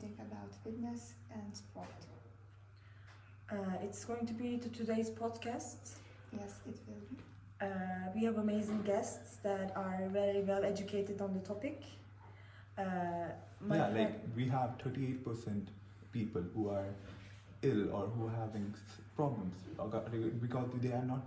something about fitness and sport. It's going to be today's podcast. Yes, it will be. We have amazing guests that are very well educated on the topic. We have 38% people who are ill or who are having problems because they are not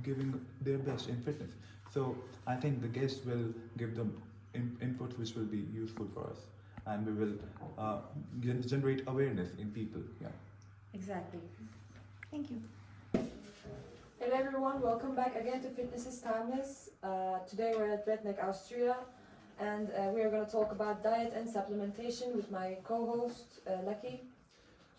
giving their best in fitness. So I think the guests will give them inputs which will be useful for us, and we will generate awareness in people. Yeah. Exactly. Thank you. Hello everyone, welcome back again to Fitness is Timeless. Today we're at Redneck, Austria, and we are going to talk about diet and supplementation with my co-host, Lucky.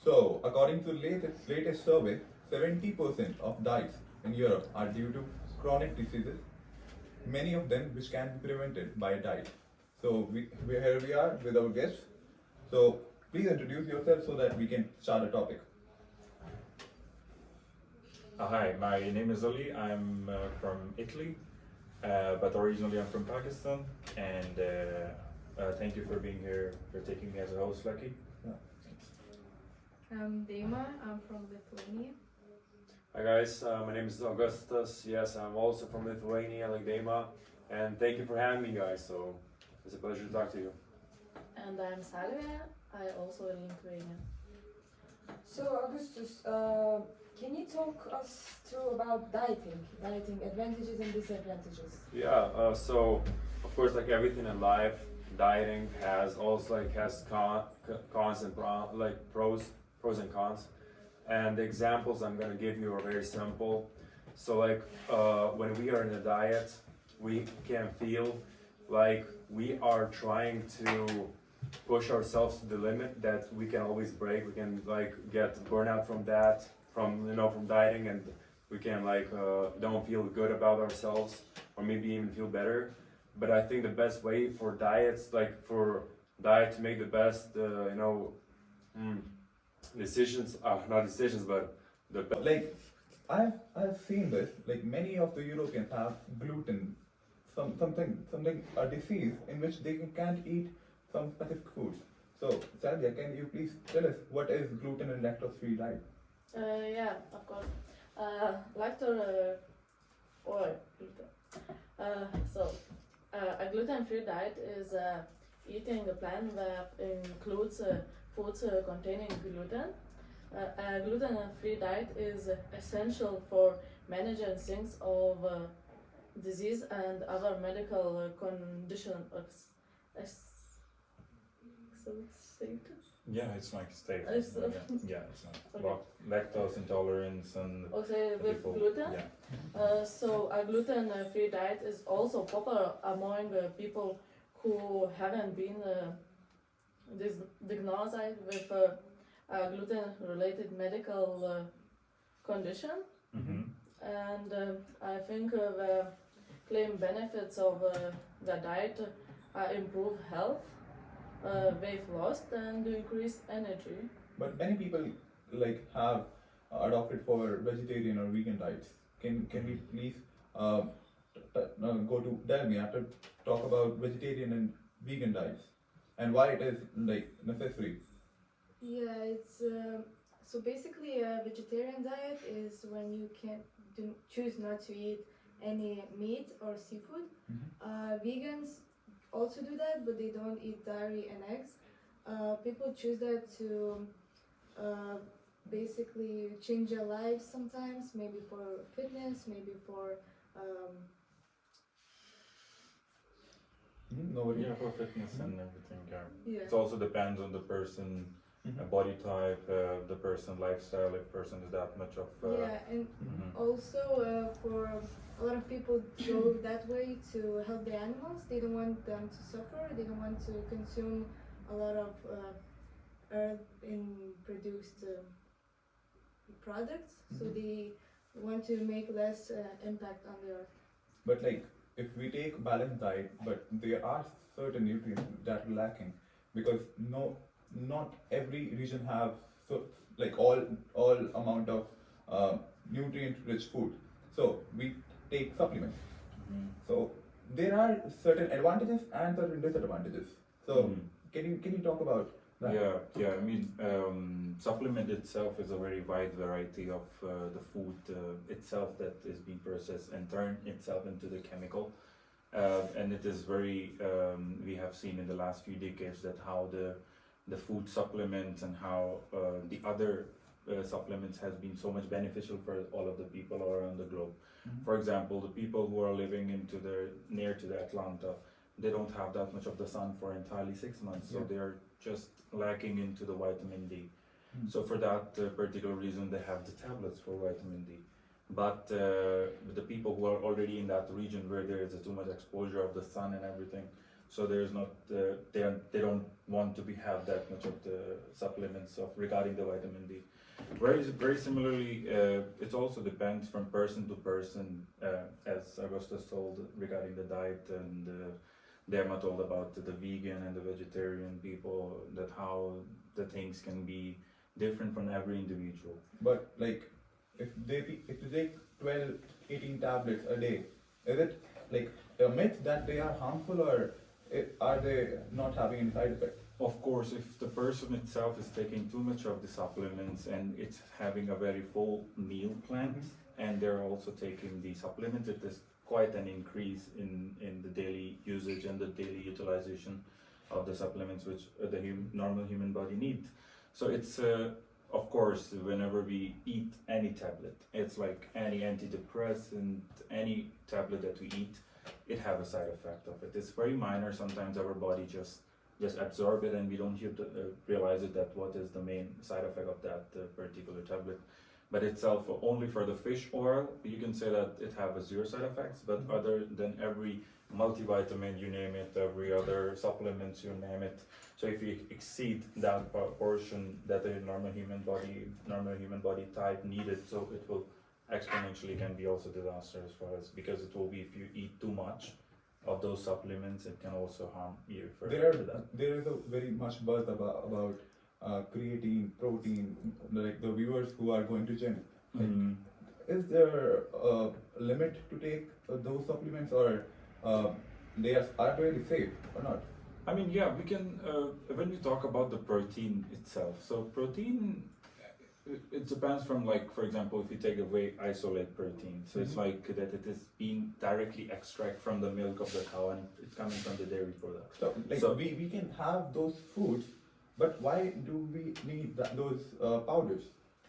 So, according to the latest survey, 70% of diets in Europe are due to chronic diseases, many of them which can be prevented by a diet. So, here we are with our guests. So, please introduce yourself so that we can start a topic. Hi, my name is Ali. I'm from Italy, but originally I'm from Pakistan. And thank you for being here, for taking me as a host, Lucky. Yeah. I'm Dima, I'm from Lithuania. Hi guys, my name is Augustus. Yes, I'm also from Lithuania, like Dima. And thank you for having me, guys. So it's a pleasure to talk to you. And I'm Salvia, I also in Lithuania. So Augustus, can you talk us through about dieting advantages and disadvantages? Yeah. So of course, like everything in life, dieting has also has cons and pros and cons. And the examples I'm gonna give you are very simple. So when we are in a diet, we can feel like we are trying to push ourselves to the limit that we can always break. We can get burnout from that, from dieting, and we can don't feel good about ourselves, or maybe even feel better. But I think the best way for diets, for diet to make the best, decisions, not decisions, but the best. I've seen this. Many of the Europeans have gluten, something a disease in which they can't eat some specific foods. So, Salvia, can you please tell us what is gluten and lactose-free diet? Yeah, of course. Lactose or gluten. A gluten-free diet is eating a plan that includes foods containing gluten. A gluten-free diet is essential for managing things of disease and other medical conditions. Yeah, it's like state. It's, yeah, it's like okay. lactose intolerance and Okay, with people, gluten. Yeah. So a gluten-free diet is also popular among people who haven't been diagnosed with a gluten-related medical condition. Mm-hmm. And I think the claimed benefits of the diet are improved health, weight loss, and increased energy. But many people have adopted for vegetarian or vegan diets. Can we please go to Delmi to talk about vegetarian and vegan diets and why it is necessary? Yeah, it's so basically a vegetarian diet is when you choose not to eat any meat or seafood. Mm-hmm. Vegans also do that, but they don't eat dairy and eggs. People choose that to basically change their lives sometimes, maybe for fitness, maybe for Nobody. Yeah, for fitness and everything. Yeah. yeah. It also depends on the person, body type, the person lifestyle. If person is that much of. Yeah, and also for a lot of people go that way to help the animals. They don't want them to suffer. They don't want to consume a lot of earth in produced products. So they want to make less impact on the earth. But if we take balanced diet, but there are certain nutrients that are lacking because not every region have all amount of nutrient rich food. So we take supplements. So there are certain advantages and certain disadvantages. So can you talk about that? Yeah. I mean, supplement itself is a very wide variety of the food itself that is being processed and turned itself into the chemical. And it is very, we have seen in the last few decades that how the food supplements and how the other supplements has been so much beneficial for all of the people around the globe. Mhm. For example, the people who are living near to the Atlanta, they don't have that much of the sun for entirely 6 months, so Yeah. they are just lacking into the vitamin D. Mm. So for that particular reason, they have the tablets for vitamin D. But the people who are already in that region where there is too much exposure of the sun and everything, so there's not they don't want to have that much of the supplements of regarding the vitamin D. Very similarly, it also depends from person to person, as Augustus told regarding the diet, and Derma told about the vegan and the vegetarian people, that how the things can be different from every individual. But like, if they take 12, 18 tablets a day, is it like a myth that they are harmful, or are they not having any side effects? Of course, if the person itself is taking too much of the supplements and it's having a very full meal plan, and they're also taking the supplements, it is quite an increase in the daily usage and the daily utilization of the supplements which the normal human body needs. So it's of course, whenever we eat any tablet, it's like any antidepressant, any tablet that we eat, it have a side effect of it. It's very minor. Sometimes our body just absorb it, and we don't realize it, that what is the main side effect of that particular tablet. But itself, only for the fish oil, you can say that it have a 0 side effects. But other than every multivitamin, you name it, every other supplements, you name it. So if you exceed that portion that a normal human body type needed, so it will exponentially can be also disastrous for us, because it will be, if you eat too much of those supplements, it can also harm you further to that. There is a very much buzz about creatine, protein, like the viewers who are going to gym. Like, is there a limit to take those supplements, or they are really safe or not? I mean, yeah, we can, when we talk about the protein itself, so protein, it depends from, like, for example, if you take away isolate protein, so it's like that it is being directly extracted from the milk of the cow, and it's coming from the dairy product. So, like, So- we can have those foods, but why do we need those powders?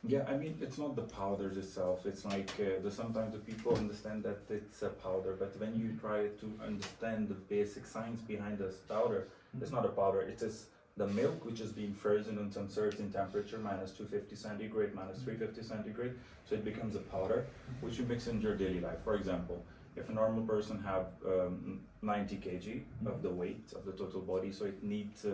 Yeah, I mean, it's not the powders itself. It's like sometimes the people understand that it's a powder, but when you try to understand the basic science behind this powder, it's not a powder. It is the milk which is being frozen at some certain temperature, minus 250 centigrade, minus 350 centigrade, so it becomes a powder which you mix in your daily life. For example, if a normal person have 90 kg of the weight of the total body, so it needs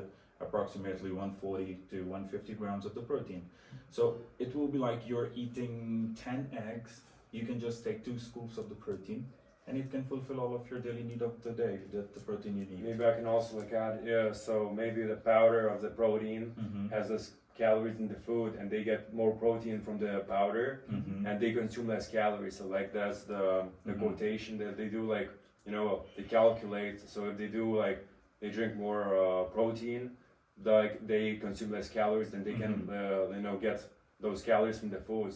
approximately 140 to 150 grams of the protein. So it will be like you're eating 10 eggs, you can just take 2 scoops of the protein, and it can fulfill all of your daily need of the day, the protein you need. Maybe I can also add, so maybe the powder of the protein has less calories in the food, and they get more protein from the powder, and they consume less calories. So like that's the quotation that they do, like, they calculate. So if they do, like, they drink more protein, like they consume less calories, then they can get those calories from the food.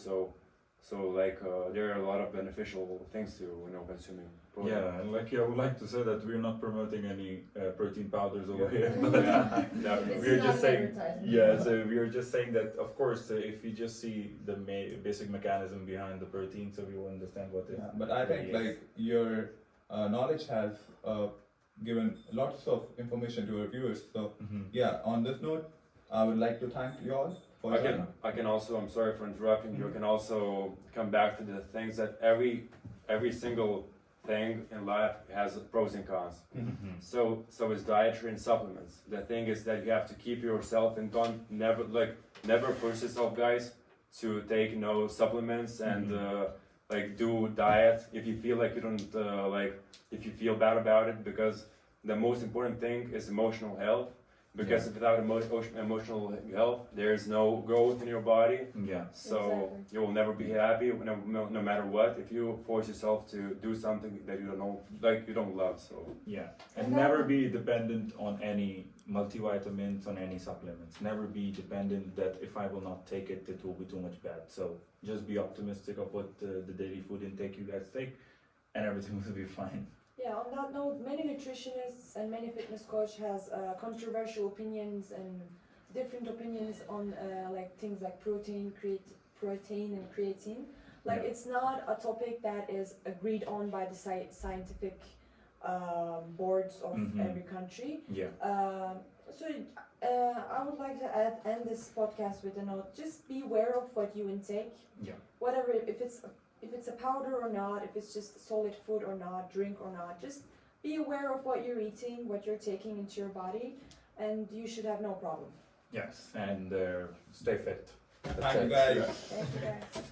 So like there are a lot of beneficial things to consuming protein. Yeah, and like, I would like to say that we're not promoting any protein powders over here, but This we're is just not saying, advertising. yeah, so we're just saying that, of course, if you just see the basic mechanism behind the protein, so we will understand what it Yeah, but I think really is. like your knowledge has given lots of information to our viewers. So yeah, on this note, I would like to thank you all for joining. I can also, I'm sorry for interrupting you, I can also come back to the things that every single thing in life has pros and cons. So it's dietary and supplements. The thing is that you have to keep yourself and never force yourself, guys, to take no supplements and like do diet if you feel like you don't if you feel bad about it, because the most important thing is emotional health. because without emotional health, there's no growth in your body. Yeah. So Exactly. you will never be happy no matter what if you force yourself to do something that you don't know, like you don't love. So Yeah, and And never then- be dependent on any multivitamins, on any supplements. Never be dependent that if I will not take it, it will be too much bad. So just be optimistic of what the daily food intake you guys take, and everything will be fine. Yeah, on that note, many nutritionists and many fitness coach has controversial opinions and different opinions on like things like protein and creatine. Like Yeah. it's not a topic that is agreed on by the scientific boards of Mhm. every country. Yeah, So I would like to end this podcast with a note. Just be aware of what you intake. yeah, Whatever, if it's a powder or not, if it's just solid food or not, drink or not, just be aware of what you're eating, what you're taking into your body, and you should have no problem. yes, and stay fit. thank you guys. Thank you guys.